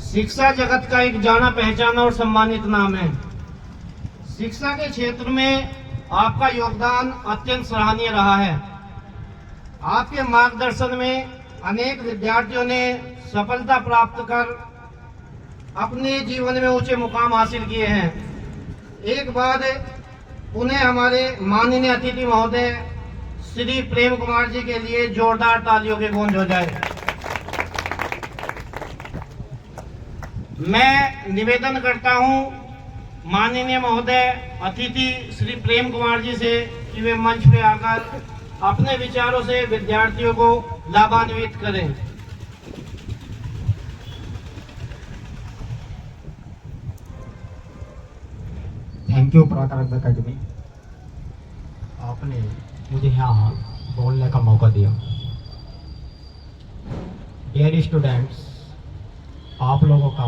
शिक्षा जगत का एक जाना पहचाना और सम्मानित नाम है। शिक्षा के क्षेत्र में आपका योगदान अत्यंत सराहनीय रहा है। आपके मार्गदर्शन में अनेक विद्यार्थियों ने सफलता प्राप्त कर अपने जीवन में ऊंचे मुकाम हासिल किए हैं। एक बार पुनः हमारे माननीय अतिथि महोदय श्री प्रेम कुमार जी के लिए जोरदार तालियों की गूंज हो जाए। मैं निवेदन करता हूं माननीय महोदय अतिथि श्री प्रेम कुमार जी से कि वे मंच पे आकर अपने विचारों से विद्यार्थियों को लाभान्वित करें। थैंक यू पराक्रम अकेडमी, आपने मुझे यहाँ बोलने का मौका दिया। डियर स्टूडेंट्स, आप लोगों का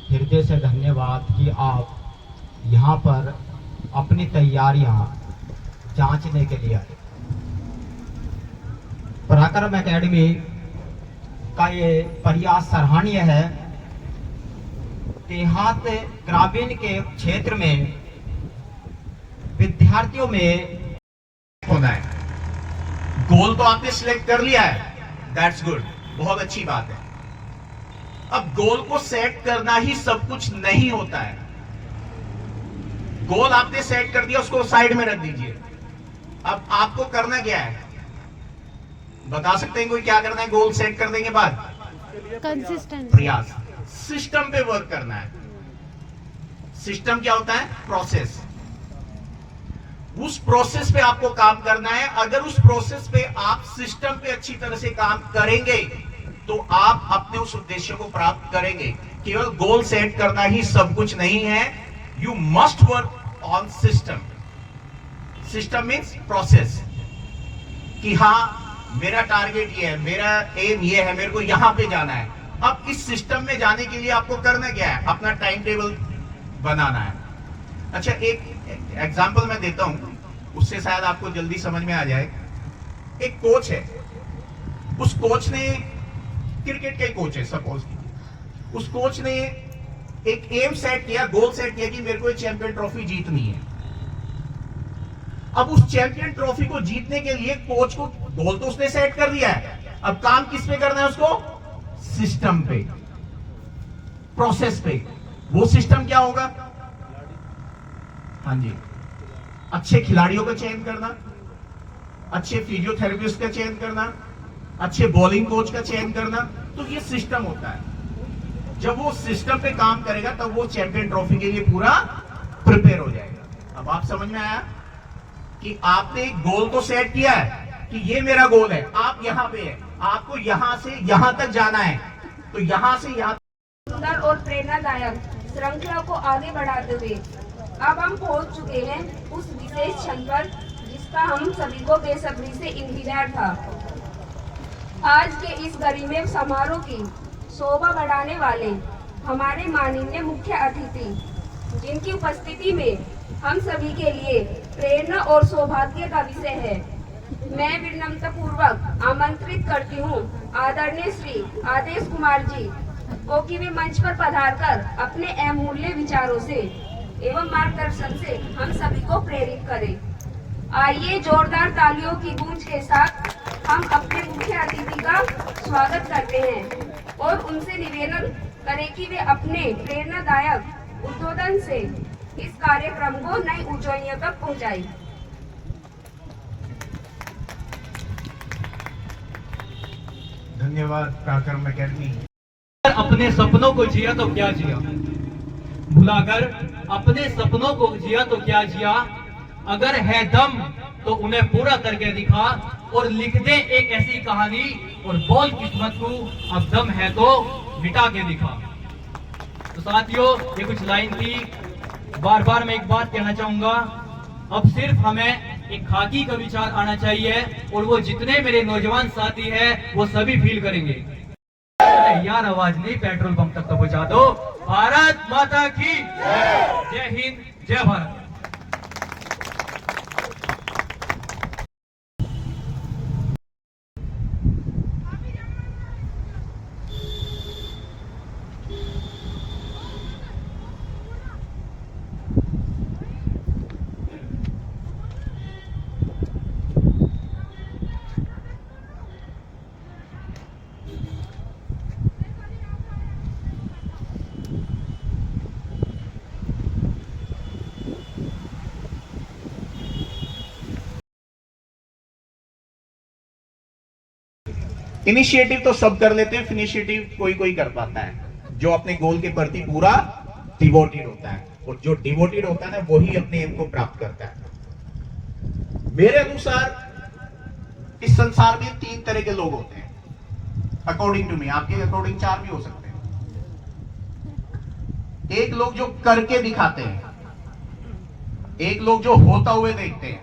हृदय से धन्यवाद कि आप यहाँ पर अपनी तैयारियाँ जांचने के लिए आए। पराक्रम एकेडमी का ये प्रयास सराहनीय है। देहात ग्रामीण के क्षेत्र में विद्यार्थियों में होना है। गोल तो आपने सिलेक्ट कर लिया है, दैट्स गुड, बहुत अच्छी बात है। अब गोल को सेट करना ही सब कुछ नहीं होता है। गोल आपने सेट कर दिया, उसको साइड में रख दीजिए। अब आपको करना क्या है, बता सकते हैं कोई क्या करना है गोल सेट करने के बाद? कंसिस्टेंसी, प्रयास, सिस्टम पे वर्क करना है। सिस्टम क्या होता है? प्रोसेस। उस प्रोसेस पे आपको काम करना है। अगर उस प्रोसेस पे आप सिस्टम पे अच्छी तरह से काम करेंगे तो आप अपने उस उद्देश्य को प्राप्त करेंगे। केवल गोल सेट करना ही सब कुछ नहीं है। You must work on system. System means process, कि हाँ मेरा टारगेट ये है, मेरा एम ये है, मेरे को यहां पे जाना है। अब इस सिस्टम में जाने के लिए आपको करना क्या है? अपना टाइम टेबल बनाना है। अच्छा, एक एग्जांपल मैं देता हूं, उससे शायद आपको जल्दी समझ में आ जाए। एक कोच है, उस कोच ने, क्रिकेट का कोच है सपोज, उस कोच ने एक एम सेट किया, गोल सेट किया कि मेरे को चैंपियन ट्रॉफी जीतनी है। अब उस चैंपियन ट्रॉफी को जीतने के लिए कोच को गोल तो उसने सेट कर दिया है, अब काम किस पे करना है उसको? सिस्टम पे, प्रोसेस पे। वो सिस्टम क्या होगा? हाँ जी, अच्छे खिलाड़ियों का चयन करना, अच्छे फिजियोथेरेपिस्ट का चयन करना, अच्छे बॉलिंग कोच का चयन करना। तो ये सिस्टम होता है। जब वो सिस्टम पे काम करेगा तब वो चैंपियन ट्रॉफी के लिए पूरा प्रिपेयर हो जाएगा। अब आप समझ में आया कि आपने एक गोल तो सेट किया है कि ये मेरा गोल है, आप यहां पे है, आपको यहां से यहां तक जाना है, तो यहां से यहां सुंदर और प्रेरणादायक श्रृंखला को आगे बढ़ाते हुए अब हम पहुंच चुके हैं उस विशेष क्षण पर जिसका हम सभी को बेसब्री से इंतजार था। आज के इस गरिमा समारोह की शोभा बढ़ाने वाले हमारे माननीय मुख्य अतिथि, जिनकी उपस्थिति में हम सभी के लिए प्रेरणा और सौभाग्य का विषय है, मैं विनम्रता पूर्वक आमंत्रित करती हूँ आदरणीय श्री आदेश कुमार जी को कि वे मंच पर पधारकर अपने अमूल्य विचारों से एवं मार्गदर्शन से हम सभी को प्रेरित करें। आइए जोरदार तालियों की गूंज के साथ हम अपने मुख्य अतिथि का स्वागत करते हैं और उनसे निवेदन करें कि वे अपने प्रेरणादायक उद्बोधन से इस कार्यक्रम को नई ऊंचाइयों तक पहुंचाएं। धन्यवाद पराक्रम एकेडमी। अपने सपनों को जिया तो क्या जिया, भुलाकर अपने सपनों को जिया तो क्या जिया। अगर है दम तो उन्हें पूरा करके दिखा और लिख दे एक ऐसी कहानी और बोल किस्मत को अब दम है तो मिटा के दिखा। तो साथियों, ये कुछ लाइन थी। बार बार मैं एक बात कहना चाहूंगा, अब सिर्फ हमें एक खाकी का विचार आना चाहिए और वो जितने मेरे नौजवान साथी हैं वो सभी फील करेंगे। यार आवाज नहीं, पेट्रोल पंप तक तो पहुंचा दो। भारत माता की जय हिंद, जय भारत। इनिशिएटिव तो सब कर लेते हैं, फिनिशिएटिव कोई कोई कर पाता है, जो अपने गोल के प्रति पूरा डिवोटेड होता है, और जो डिवोटेड होता है ना वही अपने एम को प्राप्त करता है। मेरे अनुसार इस संसार में 3 तरह के लोग होते हैं, अकॉर्डिंग टू मी, आपके अकॉर्डिंग 4 भी हो सकते हैं। एक लोग जो करके दिखाते हैं, एक लोग जो होता हुए देखते हैं,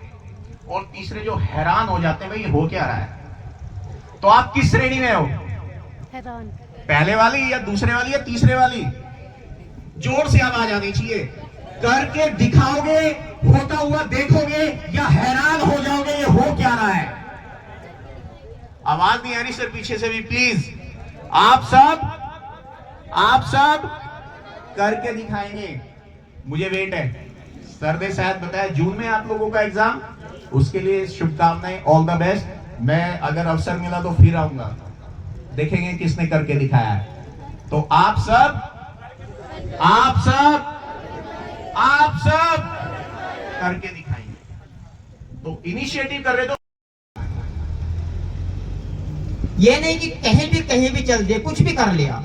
और तीसरे जो हैरान हो जाते हैं भाई ये हो क्या रहा है। तो आप किस श्रेणी में हो, हैरान। पहले वाली या दूसरे वाली या तीसरे वाली? जोर से आवाज आनी चाहिए। करके दिखाओगे, होता हुआ देखोगे, या हैरान हो जाओगे ये हो क्या रहा है? आवाज नहीं आ रही सर पीछे से भी, प्लीज। आप सब करके दिखाएंगे, मुझे वेट है। सर ने शायद बताया जून में आप लोगों का एग्जाम, उसके लिए शुभकामनाएं, ऑल द बेस्ट। मैं अगर अवसर मिला तो फिर आऊंगा, देखेंगे किसने करके दिखाया है। तो आप सब करके दिखाएंगे। तो इनिशिएटिव कर रहे तो ये नहीं कि कहीं भी चल दिए, कुछ भी कर लिया।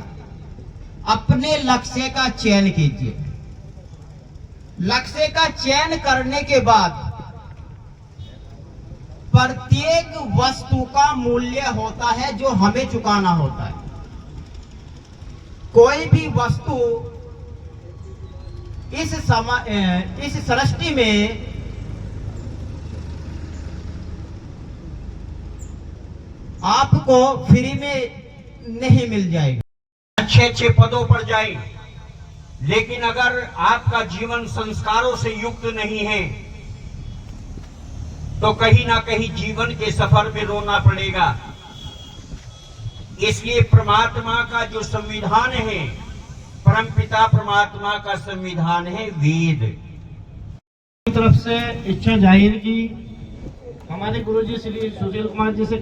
अपने लक्ष्य का चयन कीजिए। लक्ष्य का चयन करने के बाद प्रत्येक वस्तु का मूल्य होता है जो हमें चुकाना होता है। कोई भी वस्तु इस सृष्टि में आपको फ्री में नहीं मिल जाएगा। अच्छे पदों पर जाए, लेकिन अगर आपका जीवन संस्कारों से युक्त नहीं है तो कहीं ना कहीं जीवन के सफर में रोना पड़ेगा। इसलिए परमात्मा का जो संविधान है, परमपिता परमात्मा का संविधान है वेद। की तरफ से इच्छा जाहिर की हमारे गुरुजी श्री सुशील कुमार जी से